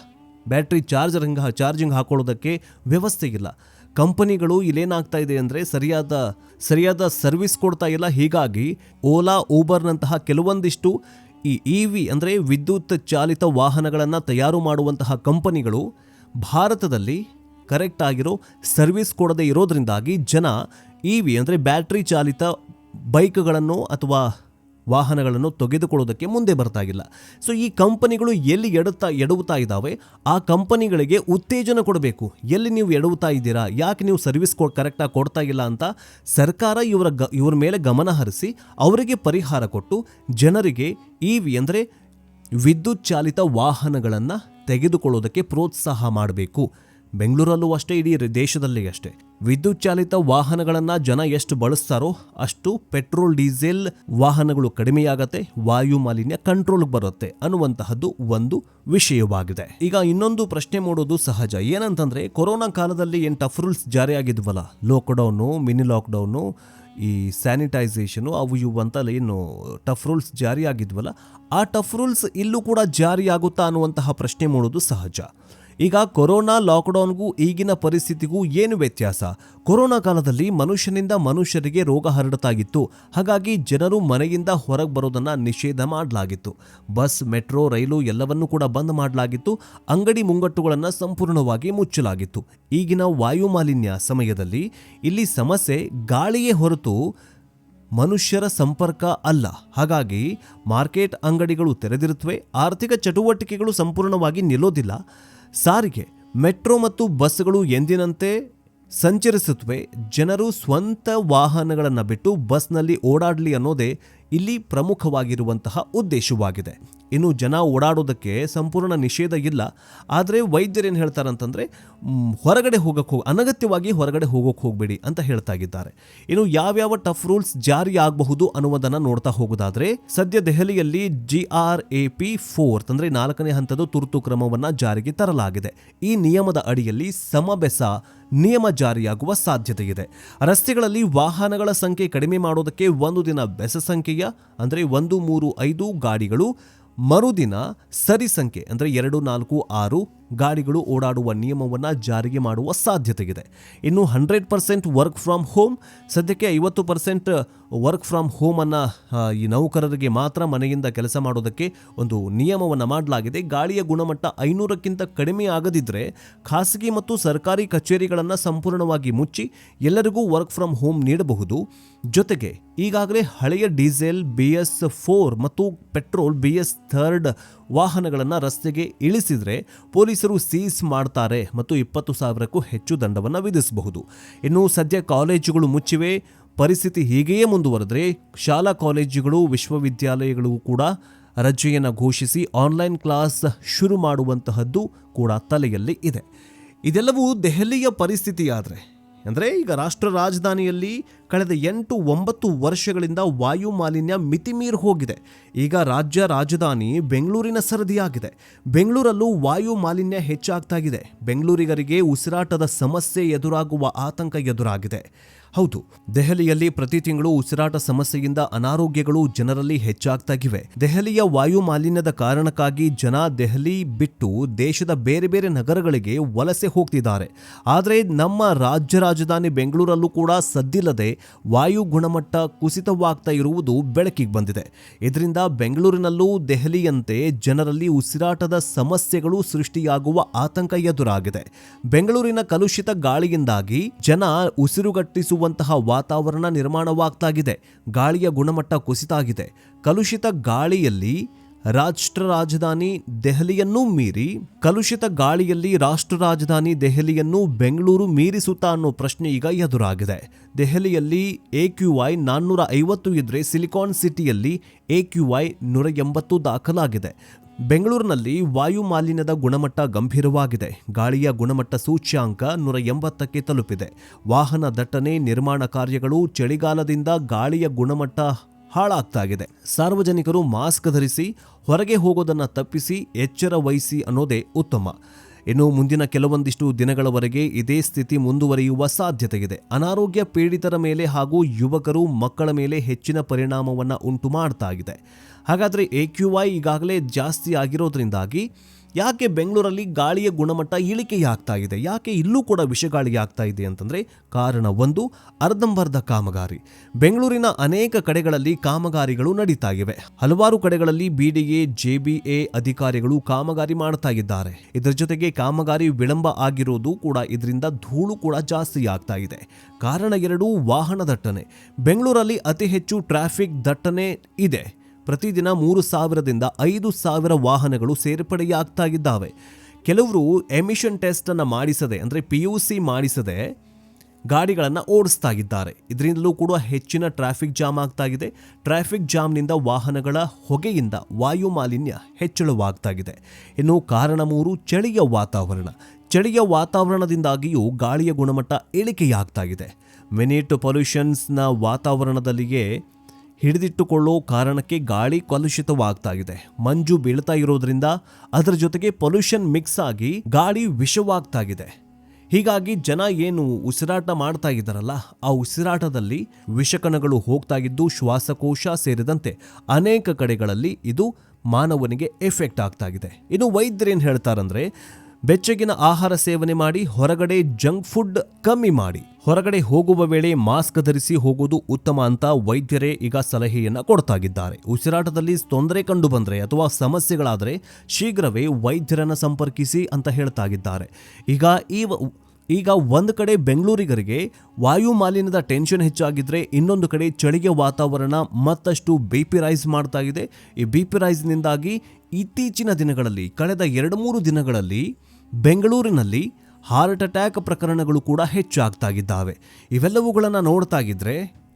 ಬ್ಯಾಟ್ರಿ ಚಾರ್ಜಿಂಗ್ ಹಾಕೊಳ್ಳೋದಕ್ಕೆ ವ್ಯವಸ್ಥೆ ಇಲ್ಲ. ಕಂಪನಿಗಳು ಇಲ್ಲೇನಾಗ್ತಾ ಇದೆ ಅಂದರೆ ಸರಿಯಾದ ಸರ್ವಿಸ್ ಕೊಡ್ತಾ ಇಲ್ಲ. ಹೀಗಾಗಿ ಓಲಾ, ಊಬರ್ನಂತಹ ಕೆಲವೊಂದಿಷ್ಟು ಈ EV ಅಂದರೆ ವಿದ್ಯುತ್ ಚಾಲಿತ ವಾಹನಗಳನ್ನು ತಯಾರು ಮಾಡುವಂತಹ ಕಂಪನಿಗಳು ಭಾರತದಲ್ಲಿ ಕರೆಕ್ಟ್ ಆಗಿರೋ ಸರ್ವಿಸ್ ಕೊಡದೇ ಇರೋದ್ರಿಂದಾಗಿ ಜನ EV ಅಂದರೆ ಬ್ಯಾಟ್ರಿ ಚಾಲಿತ ಬೈಕ್ಗಳನ್ನು ಅಥವಾ ವಾಹನಗಳನ್ನು ತೆಗೆದುಕೊಳ್ಳೋದಕ್ಕೆ ಮುಂದೆ ಬರ್ತಾಗಿಲ್ಲ. ಸೊ ಈ ಕಂಪನಿಗಳು ಎಲ್ಲಿ ಎಡವುತ್ತಾ ಇದ್ದಾವೆ ಆ ಕಂಪನಿಗಳಿಗೆ ಉತ್ತೇಜನ ಕೊಡಬೇಕು. ಎಲ್ಲಿ ನೀವು ಎಡವುತ್ತಾ ಇದ್ದೀರಾ, ಯಾಕೆ ನೀವು ಸರ್ವಿಸ್ ಕರೆಕ್ಟಾಗಿ ಕೊಡ್ತಾ ಇಲ್ಲ ಅಂತ ಸರ್ಕಾರ ಇವರ ಮೇಲೆ ಗಮನ ಹರಿಸಿ ಅವರಿಗೆ ಪರಿಹಾರ ಕೊಟ್ಟು ಜನರಿಗೆ EV ಅಂದರೆ ವಿದ್ಯುತ್ ಚಾಲಿತ ವಾಹನಗಳನ್ನು ತೆಗೆದುಕೊಳ್ಳೋದಕ್ಕೆ ಪ್ರೋತ್ಸಾಹ ಮಾಡಬೇಕು. ಬೆಂಗಳೂರಲ್ಲೂ ಅಷ್ಟೇ, ಇಡೀ ದೇಶದಲ್ಲಿ ಅಷ್ಟೇ. ವಿದ್ಯುತ್ ಚಾಲಿತ ವಾಹನಗಳನ್ನು ಜನ ಎಷ್ಟು ಬಳಸ್ತಾರೋ ಅಷ್ಟು ಪೆಟ್ರೋಲ್ ಡೀಸೆಲ್ ವಾಹನಗಳು ಕಡಿಮೆಯಾಗತ್ತೆ, ವಾಯು ಮಾಲಿನ್ಯ ಕಂಟ್ರೋಲ್ಗೆ ಬರುತ್ತೆ ಅನ್ನುವಂತಹದ್ದು ಒಂದು ವಿಷಯವಾಗಿದೆ. ಈಗ ಇನ್ನೊಂದು ಪ್ರಶ್ನೆ ಮಾಡೋದು ಸಹಜ. ಏನಂತಂದ್ರೆ ಕೊರೋನಾ ಕಾಲದಲ್ಲಿ ಏನು ಟಫ್ ರೂಲ್ಸ್ ಜಾರಿಯಾಗಿದ್ವಲ್ಲ, ಲಾಕ್ಡೌನು, ಮಿನಿ ಲಾಕ್ಡೌನು, ಈ ಸ್ಯಾನಿಟೈಸೇಷನು, ಅವು ಇವು ಅಂತ ಏನು ಟಫ್ ರೂಲ್ಸ್ ಜಾರಿಯಾಗಿದ್ವಲ್ಲ, ಆ ಟಫ್ ರೂಲ್ಸ್ ಇಲ್ಲೂ ಕೂಡ ಜಾರಿಯಾಗುತ್ತಾ ಅನ್ನುವಂತಹ ಪ್ರಶ್ನೆ ಮಾಡೋದು ಸಹಜ. ಈಗ ಕೊರೋನಾ ಲಾಕ್ಡೌನ್ಗೂ ಈಗಿನ ಪರಿಸ್ಥಿತಿಗೂ ಏನು ವ್ಯತ್ಯಾಸ? ಕೊರೋನಾ ಕಾಲದಲ್ಲಿ ಮನುಷ್ಯನಿಂದ ಮನುಷ್ಯರಿಗೆ ರೋಗ ಹರಡುತ್ತಾಗಿತ್ತು. ಹಾಗಾಗಿ ಜನರು ಮನೆಯಿಂದ ಹೊರಗೆ ಬರೋದನ್ನು ನಿಷೇಧ ಮಾಡಲಾಗಿತ್ತು. ಬಸ್, ಮೆಟ್ರೋ, ರೈಲು ಎಲ್ಲವನ್ನೂ ಕೂಡ ಬಂದ್ ಮಾಡಲಾಗಿತ್ತು. ಅಂಗಡಿ ಮುಂಗಟ್ಟುಗಳನ್ನು ಸಂಪೂರ್ಣವಾಗಿ ಮುಚ್ಚಲಾಗಿತ್ತು. ಈಗಿನ ವಾಯು ಮಾಲಿನ್ಯ ಸಮಯದಲ್ಲಿ ಇಲ್ಲಿ ಸಮಸ್ಯೆ ಗಾಳಿಯೇ ಹೊರತು ಮನುಷ್ಯರ ಸಂಪರ್ಕ ಅಲ್ಲ. ಹಾಗಾಗಿ ಮಾರ್ಕೆಟ್ ಅಂಗಡಿಗಳು ತೆರೆದಿರುತ್ತವೆ, ಆರ್ಥಿಕ ಚಟುವಟಿಕೆಗಳು ಸಂಪೂರ್ಣವಾಗಿ ನಿಲ್ಲೋದಿಲ್ಲ. ಸಾರಿಗೆ, ಮೆಟ್ರೋ ಮತ್ತು ಬಸ್ಗಳು ಎಂದಿನಂತೆ ಸಂಚರಿಸುತ್ತವೆ. ಜನರು ಸ್ವಂತ ವಾಹನಗಳನ್ನು ಬಿಟ್ಟು ಬಸ್ನಲ್ಲಿ ಓಡಾಡಲಿ ಅನ್ನೋದೇ ಇಲ್ಲಿ ಪ್ರಮುಖವಾಗಿರುವಂತಹ ಉದ್ದೇಶವಾಗಿದೆ. ಇನ್ನು ಜನ ಓಡಾಡೋದಕ್ಕೆ ಸಂಪೂರ್ಣ ನಿಷೇಧ ಇಲ್ಲ. ಆದರೆ ವೈದ್ಯರೇನು ಹೇಳ್ತಾರಂತಂದರೆ ಹೊರಗಡೆ ಅನಗತ್ಯವಾಗಿ ಹೊರಗಡೆ ಹೋಗಬೇಡಿ ಅಂತ ಹೇಳ್ತಾ ಇದ್ದಾರೆ. ಇನ್ನು ಯಾವ್ಯಾವ ಟಫ್ ರೂಲ್ಸ್ ಜಾರಿ ಆಗಬಹುದು ಅನ್ನುವುದನ್ನು ನೋಡ್ತಾ ಹೋಗೋದಾದ್ರೆ, ಸದ್ಯ ದೆಹಲಿಯಲ್ಲಿ GRAP 4 ಅಂದರೆ 4ನೇ ಹಂತದ ತುರ್ತು ಕ್ರಮವನ್ನು ಜಾರಿಗೆ ತರಲಾಗಿದೆ. ಈ ನಿಯಮದ ಅಡಿಯಲ್ಲಿ ಸಮಬೆಸ ನಿಯಮ ಜಾರಿಯಾಗುವ ಸಾಧ್ಯತೆ ಇದೆ. ರಸ್ತೆಗಳಲ್ಲಿ ವಾಹನಗಳ ಸಂಖ್ಯೆ ಕಡಿಮೆ ಮಾಡೋದಕ್ಕೆ ಒಂದು ದಿನ ಬೆಸ ಸಂಖ್ಯೆಯ ಅಂದರೆ 135 ಗಾಡಿಗಳು, ಮರುದಿನ ಸರಿ ಸಂಖ್ಯೆ ಅಂದರೆ 246 ಗಾಡಿಗಳು ಓಡಾಡುವ ನಿಯಮವನ್ನು ಜಾರಿಗೆ ಮಾಡುವ ಸಾಧ್ಯತೆ ಇದೆ. ಇನ್ನು 100% ವರ್ಕ್ ಫ್ರಮ್ ಹೋಮ್, ಸದ್ಯಕ್ಕೆ 50% ವರ್ಕ್ ಫ್ರಮ್ ಹೋಮನ್ನು ಈ ನೌಕರರಿಗೆ ಮಾತ್ರ ಮನೆಯಿಂದ ಕೆಲಸ ಮಾಡೋದಕ್ಕೆ ಒಂದು ನಿಯಮವನ್ನು ಮಾಡಲಾಗಿದೆ. ಗಾಳಿಯ ಗುಣಮಟ್ಟ 500ಕ್ಕಿಂತ ಕಡಿಮೆ ಆಗದಿದ್ದರೆ ಖಾಸಗಿ ಮತ್ತು ಸರ್ಕಾರಿ ಕಚೇರಿಗಳನ್ನು ಸಂಪೂರ್ಣವಾಗಿ ಮುಚ್ಚಿ ಎಲ್ಲರಿಗೂ ವರ್ಕ್ ಫ್ರಮ್ ಹೋಮ್ ನೀಡಬಹುದು. ಜೊತೆಗೆ ಈಗಾಗಲೇ ಹಳೆಯ ಡೀಸೆಲ್ BS4 ಮತ್ತು ಪೆಟ್ರೋಲ್ BS3 ವಾಹನಗಳನ್ನು ರಸ್ತೆಗೆ ಇಳಿಸಿದರೆ ಪೊಲೀಸರು ಸೀಸ್ ಮಾಡ್ತಾರೆ ಮತ್ತು 20,000ಕ್ಕೂ ಹೆಚ್ಚು ದಂಡವನ್ನು ವಿಧಿಸಬಹುದು. ಇನ್ನು ಸದ್ಯ ಕಾಲೇಜುಗಳು ಮುಚ್ಚಿವೆ. ಪರಿಸ್ಥಿತಿ ಹೀಗೆಯೇ ಮುಂದುವರೆದರೆ ಶಾಲಾ ಕಾಲೇಜುಗಳು, ವಿಶ್ವವಿದ್ಯಾಲಯಗಳು ಕೂಡ ರಜೆಯನ್ನು ಘೋಷಿಸಿ ಆನ್ಲೈನ್ ಕ್ಲಾಸ್ ಶುರು ಮಾಡುವಂತಹದ್ದು ಕೂಡ ತಲೆಯಲ್ಲಿ ಇದೆ. ಇದೆಲ್ಲವೂ ದೆಹಲಿಯ ಪರಿಸ್ಥಿತಿಯಾದರೆ, ಅಂದರೆ ಈಗ ರಾಷ್ಟ್ರ ರಾಜಧಾನಿಯಲ್ಲಿ ಕಳೆದ 8-9 ವರ್ಷಗಳಿಂದ ವಾಯು ಮಾಲಿನ್ಯ ಮಿತಿಮೀರಿ ಹೋಗಿದೆ. ಈಗ ರಾಜ್ಯ ರಾಜಧಾನಿ ಬೆಂಗಳೂರಿನ ಸರದಿಯಾಗಿದೆ. ಬೆಂಗಳೂರಲ್ಲೂ ವಾಯು ಮಾಲಿನ್ಯ ಹೆಚ್ಚಾಗ್ತಾ ಇದೆ. ಬೆಂಗಳೂರಿಗರಿಗೆ ಉಸಿರಾಟದ ಸಮಸ್ಯೆ ಎದುರಾಗುವ ಆತಂಕ ಎದುರಾಗಿದೆ. ಹೌದು, ದೆಹಲಿಯಲ್ಲಿ ಪ್ರತಿ ತಿಂಗಳು ಉಸಿರಾಟ ಸಮಸ್ಯೆಯಿಂದ ಅನಾರೋಗ್ಯಗಳು ಜನರಲ್ಲಿ ಹೆಚ್ಚಾಗ್ತಾಗಿವೆ. ದೆಹಲಿಯ ವಾಯು ಮಾಲಿನ್ಯದ ಕಾರಣಕ್ಕಾಗಿ ಜನ ದೆಹಲಿ ಬಿಟ್ಟು ದೇಶದ ಬೇರೆ ಬೇರೆ ನಗರಗಳಿಗೆ ವಲಸೆ ಹೋಗ್ತಿದ್ದಾರೆ. ಆದರೆ ನಮ್ಮ ರಾಜ್ಯ ರಾಜಧಾನಿ ಬೆಂಗಳೂರಲ್ಲೂ ಕೂಡ ಸದ್ದಿಲ್ಲದೆ ವಾಯು ಗುಣಮಟ್ಟ ಕುಸಿತವಾಗ್ತಾ ಇರುವುದು ಬೆಳಕಿಗೆ ಬಂದಿದೆ. ಇದರಿಂದ ಬೆಂಗಳೂರಿನಲ್ಲೂ ದೆಹಲಿಯಂತೆ ಜನರಲ್ಲಿ ಉಸಿರಾಟದ ಸಮಸ್ಯೆಗಳು ಸೃಷ್ಟಿಯಾಗುವ ಆತಂಕ ಎದುರಾಗಿದೆ. ಬೆಂಗಳೂರಿನ ಕಲುಷಿತ ಗಾಳಿಯಿಂದಾಗಿ ಜನ ಉಸಿರುಗಟ್ಟಿಸುವಂತಹ ವಾತಾವರಣ ನಿರ್ಮಾಣವಾಗ್ತಾಗಿದೆ. ಗಾಳಿಯ ಗುಣಮಟ್ಟ ಕುಸಿತಾಗಿದೆ. ಕಲುಷಿತ ಗಾಳಿಯಲ್ಲಿ ರಾಷ್ಟ್ರ ರಾಜಧಾನಿ ದೆಹಲಿಯನ್ನು ಬೆಂಗಳೂರು ಮೀರಿಸುತ್ತಾ ಅನ್ನೋ ಪ್ರಶ್ನೆ ಈಗ ಎದುರಾಗಿದೆ. ದೆಹಲಿಯಲ್ಲಿ AQI 450 ಇದ್ರೆ ಸಿಲಿಕಾನ್ ಸಿಟಿಯಲ್ಲಿ AQI 180 ದಾಖಲಾಗಿದೆ. ಬೆಂಗಳೂರಿನಲ್ಲಿ ವಾಯು ಮಾಲಿನ್ಯದ ಗುಣಮಟ್ಟ ಗಂಭೀರವಾಗಿದೆ. ಗಾಳಿಯ ಗುಣಮಟ್ಟ ಸೂಚ್ಯಾಂಕ 180ಕ್ಕೆ ತಲುಪಿದೆ. ವಾಹನ ದಟ್ಟಣೆ, ನಿರ್ಮಾಣ ಕಾರ್ಯಗಳು, ಚಳಿಗಾಲದಿಂದ ಗಾಳಿಯ ಗುಣಮಟ್ಟ ಹಾಳಾಗ್ತಾಗಿದೆ. ಸಾರ್ವಜನಿಕರು ಮಾಸ್ಕ್ ಧರಿಸಿ ಹೊರಗೆ ಹೋಗೋದನ್ನು ತಪ್ಪಿಸಿ ಎಚ್ಚರ ವಹಿಸಿ ಅನ್ನೋದೇ ಉತ್ತಮ. ಇನ್ನು ಮುಂದಿನ ಕೆಲವೊಂದಿಷ್ಟು ದಿನಗಳವರೆಗೆ ಇದೇ ಸ್ಥಿತಿ ಮುಂದುವರಿಯುವ ಸಾಧ್ಯತೆ ಇದೆ. ಅನಾರೋಗ್ಯ ಪೀಡಿತರ ಮೇಲೆ ಹಾಗೂ ಯುವಕರು, ಮಕ್ಕಳ ಮೇಲೆ ಹೆಚ್ಚಿನ ಪರಿಣಾಮವನ್ನು ಉಂಟು ಮಾಡ್ತಾ ಇದೆ. ಹಾಗಾದರೆ AQI ಈಗಾಗಲೇ ಜಾಸ್ತಿ ಆಗಿರೋದ್ರಿಂದಾಗಿ ಯಾಕೆ ಬೆಂಗಳೂರಲ್ಲಿ ಗಾಳಿಯ ಗುಣಮಟ್ಟ ಇಳಿಕೆಯಾಗ್ತಾ ಇದೆ? ಯಾಕೆ ಇಲ್ಲೂ ಕೂಡ ವಿಷಗಾಳಿ ಆಗ್ತಾ ಇದೆ ಅಂತಂದರೆ, ಕಾರಣ ಒಂದು, ಅರ್ಧಂಬರ್ಧ ಕಾಮಗಾರಿ. ಬೆಂಗಳೂರಿನ ಅನೇಕ ಕಡೆಗಳಲ್ಲಿ ಕಾಮಗಾರಿಗಳು ನಡೀತಾ ಇವೆ. ಹಲವಾರು ಕಡೆಗಳಲ್ಲಿ BDA, JBA ಅಧಿಕಾರಿಗಳು ಕಾಮಗಾರಿ ಮಾಡ್ತಾ ಇದ್ದಾರೆ. ಇದರ ಜೊತೆಗೆ ಕಾಮಗಾರಿ ವಿಳಂಬ ಆಗಿರೋದು ಕೂಡ ಇದರಿಂದ ಧೂಳು ಕೂಡ ಜಾಸ್ತಿ ಆಗ್ತಾ ಇದೆ. ಕಾರಣ ಎರಡು, ವಾಹನ ದಟ್ಟಣೆ. ಬೆಂಗಳೂರಲ್ಲಿ ಅತಿ ಹೆಚ್ಚು ಟ್ರಾಫಿಕ್ ದಟ್ಟಣೆ ಇದೆ. ಪ್ರತಿದಿನ 3,000ದಿಂದ 5,000 ವಾಹನಗಳು ಸೇರ್ಪಡೆಯಾಗ್ತಾ ಇದ್ದಾವೆ. ಕೆಲವರು ಎಮಿಷನ್ ಟೆಸ್ಟ್ ಅನ್ನು ಮಾಡಿಸದೆ, ಅಂದರೆ PUC ಮಾಡಿಸದೆ ಗಾಡಿಗಳನ್ನು ಓಡಿಸ್ತಾ ಇದ್ದಾರೆ. ಇದರಿಂದಲೂ ಕೂಡ ಹೆಚ್ಚಿನ ಟ್ರಾಫಿಕ್ ಜಾಮ್ ಆಗ್ತಾ ಇದೆ. ಟ್ರಾಫಿಕ್ ಜಾಮ್ನಿಂದ ವಾಹನಗಳ ಹೊಗೆಯಿಂದ ವಾಯು ಮಾಲಿನ್ಯ ಹೆಚ್ಚಳವಾಗ್ತಾಗಿದೆ. ಇನ್ನು ಕಾರಣ 3, ಚಳಿಯ ವಾತಾವರಣ. ಚಳಿಯ ವಾತಾವರಣದಿಂದಾಗಿಯೂ ಗಾಳಿಯ ಗುಣಮಟ್ಟ ಇಳಿಕೆಯಾಗ್ತಾ ಇದೆ. ಮಿನಿಟ್ ಪೊಲ್ಯೂಷನ್ಸ್ನ ವಾತಾವರಣದಲ್ಲಿಯೇ ಹಿಡಿದಿಟ್ಟುಕೊಳ್ಳೋ ಕಾರಣಕ್ಕೆ ಗಾಳಿ ಕಲುಷಿತವಾಗ್ತಾ ಇದೆ. ಮಂಜು ಬೀಳ್ತಾ ಇರೋದ್ರಿಂದ ಅದರ ಜೊತೆಗೆ ಪೊಲ್ಯೂಷನ್ ಮಿಕ್ಸ್ ಆಗಿ ಗಾಳಿ ವಿಷವಾಗ್ತಾಗಿದೆ. ಹೀಗಾಗಿ ಜನ ಏನು ಉಸಿರಾಟ ಮಾಡ್ತಾ ಇದ್ದಾರಲ್ಲ, ಆ ಉಸಿರಾಟದಲ್ಲಿ ವಿಷಕಣಗಳು ಹೋಗ್ತಾ ಇದ್ದು ಶ್ವಾಸಕೋಶ ಸೇರಿದಂತೆ ಅನೇಕ ಕಡೆಗಳಲ್ಲಿ ಇದು ಮಾನವನಿಗೆ ಎಫೆಕ್ಟ್ ಆಗ್ತಾ ಇದೆ. ಇನ್ನು ವೈದ್ಯರೇನು ಹೇಳ್ತಾರಂದ್ರೆ, ಬೆಚ್ಚಗಿನ ಆಹಾರ ಸೇವನೆ ಮಾಡಿ, ಹೊರಗಡೆ ಜಂಕ್ ಫುಡ್ ಕಮ್ಮಿ ಮಾಡಿ, ಹೊರಗಡೆ ಹೋಗುವ ವೇಳೆ ಮಾಸ್ಕ್ ಧರಿಸಿ ಹೋಗೋದು ಉತ್ತಮ ಅಂತ ವೈದ್ಯರೇ ಈಗ ಸಲಹೆಯನ್ನು ಕೊಡ್ತಾಗಿದ್ದಾರೆ. ಉಸಿರಾಟದಲ್ಲಿ ತೊಂದರೆ ಕಂಡು ಬಂದರೆ ಅಥವಾ ಸಮಸ್ಯೆಗಳಾದರೆ ಶೀಘ್ರವೇ ವೈದ್ಯರನ್ನು ಸಂಪರ್ಕಿಸಿ ಅಂತ ಹೇಳ್ತಾಗಿದ್ದಾರೆ. ಈಗ ಒಂದು ಕಡೆ ಬೆಂಗಳೂರಿಗರಿಗೆ ವಾಯು ಮಾಲಿನ್ಯದ ಟೆನ್ಷನ್ ಹೆಚ್ಚಾಗಿದ್ರೆ, ಇನ್ನೊಂದು ಕಡೆ ಚಳಿಗೆ ವಾತಾವರಣ ಮತ್ತಷ್ಟು BP ರೈಸ್ ಮಾಡ್ತಾ ಇದೆ. ಈ BP ರೈಸ್ನಿಂದಾಗಿ ಇತ್ತೀಚಿನ ದಿನಗಳಲ್ಲಿ, ಕಳೆದ 2-3 ದಿನಗಳಲ್ಲಿ ಬೆಂಗಳೂರಿನಲ್ಲಿ ಹಾರ್ಟ್ ಅಟ್ಯಾಕ್ ಪ್ರಕರಣಗಳು ಕೂಡ ಹೆಚ್ಚಾಗ್ತಾಗಿದ್ದಾವೆ. ಇವೆಲ್ಲವುಗಳನ್ನು ನೋಡ್ತಾಗಿದ್ರೆ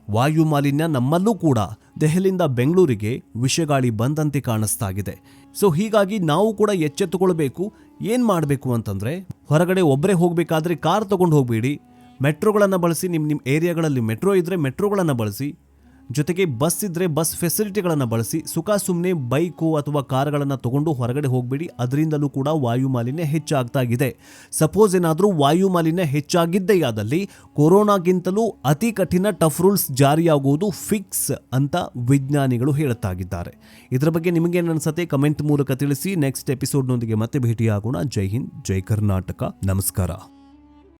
ವಾಯು ಮಾಲಿನ್ಯ ನಮ್ಮಲ್ಲೂ ಕೂಡ ದೆಹಲಿಯಿಂದ ಬೆಂಗಳೂರಿಗೆ ವಿಷಗಾಳಿ ಬಂದಂತೆ ಕಾಣಿಸ್ತಾಗಿದೆ. ಸೊ ಹೀಗಾಗಿ ನಾವು ಕೂಡ ಎಚ್ಚೆತ್ತುಕೊಳ್ಬೇಕು. ಏನು ಮಾಡಬೇಕು ಅಂತಂದರೆ, ಹೊರಗಡೆ ಒಬ್ಬರೇ ಹೋಗಬೇಕಾದ್ರೆ ಕಾರ್ ತೊಗೊಂಡು ಹೋಗಬೇಡಿ. ಮೆಟ್ರೋಗಳನ್ನು ಬಳಸಿ. ನಿಮ್ಮ ಏರಿಯಾಗಳಲ್ಲಿ ಮೆಟ್ರೋ ಇದ್ದರೆ ಮೆಟ್ರೋಗಳನ್ನು ಬಳಸಿ. ಜೊತೆಗೆ ಬಸ್ ಇದ್ದರೆ ಬಸ್ ಫೆಸಿಲಿಟಿಗಳನ್ನು ಬಳಸಿ. ಸುಮ್ಮನೆ ಬೈಕು ಅಥವಾ ಕಾರುಗಳನ್ನು ತಗೊಂಡು ಹೊರಗಡೆ ಹೋಗಬೇಡಿ. ಅದರಿಂದಲೂ ಕೂಡ ವಾಯು ಮಾಲಿನ್ಯ ಹೆಚ್ಚಾಗ್ತಾಗಿದೆ. ಸಪೋಸ್ ಏನಾದರೂ ವಾಯು ಮಾಲಿನ್ಯ ಹೆಚ್ಚಾಗಿದ್ದೇ ಆದಲ್ಲಿ ಕೊರೋನಾಗಿಂತಲೂ ಅತಿ ಕಠಿಣ ಟಫ್ ರೂಲ್ಸ್ ಜಾರಿಯಾಗುವುದು ಫಿಕ್ಸ್ ಅಂತ ವಿಜ್ಞಾನಿಗಳು ಹೇಳುತ್ತಾಗಿದ್ದಾರೆ. ಇದರ ಬಗ್ಗೆ ನಿಮಗೇನು ಅನ್ಸುತ್ತೆ ಕಮೆಂಟ್ ಮೂಲಕ ತಿಳಿಸಿ. ನೆಕ್ಸ್ಟ್ ಎಪಿಸೋಡ್ನೊಂದಿಗೆ ಮತ್ತೆ ಭೇಟಿಯಾಗೋಣ. ಜೈ ಹಿಂದ್, ಜೈ ಕರ್ನಾಟಕ, ನಮಸ್ಕಾರ.